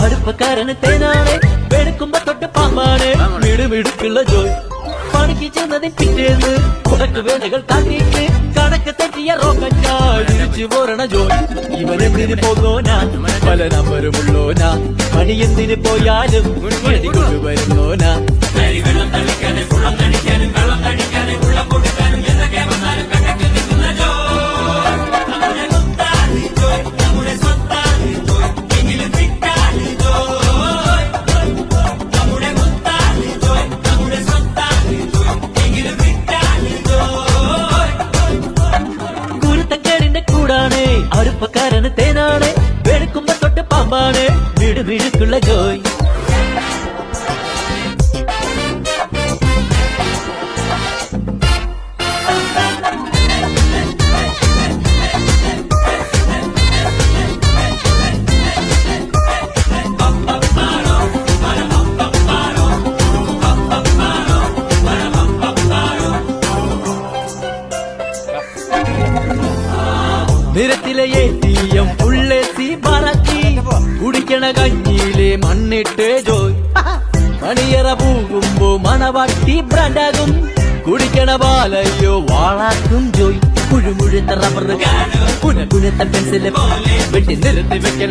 അടുപ്പക്കാരന് തേനാണ്, വെളുക്കുമ്പോ തൊട്ട് പാമ്പാണ്. മിടുമിടുക്കുള്ള ജോയ് പണിക്ക് ചെന്നതിൽ പിറ്റേന്ന് കുടക്ക് വേലകൾ കാട്ടിയിട്ട് കണക്ക് തെറ്റിയ റോക്കറ്റാഴിച്ചു പോരണ ജോയ്. ഇവനെന്തിന് പോകോനാ, പല നമ്പരുമുള്ളോനാ, പണി എന്തിന് പോയാലും കൊണ്ടുവരുന്നോനാ. അടുപ്പക്കാരന് തേനാണ്, വെളുക്കുമ്പോ തൊട്ട് പാമ്പാണ്. മിടുമിടുക്കുള്ള ജോയ് നിരത്തിലെ ATM ഫുള്ളേസി പറക്കി കുടിക്കണ കഞ്ഞിയിലെ മണ്ണിട്ട് ജോയ്. മണിയറ പോകുമ്പോ മണവാട്ടി ബ്രാൻഡാകും, കുടിക്കണ പാലയ്യോ വാളാക്കും ജോയ്. കുഴുമുഴുത്ത റബ്ബർ കുനകുനത്ത പെൻസില് വെട്ടി നിരത്തി വെക്കണ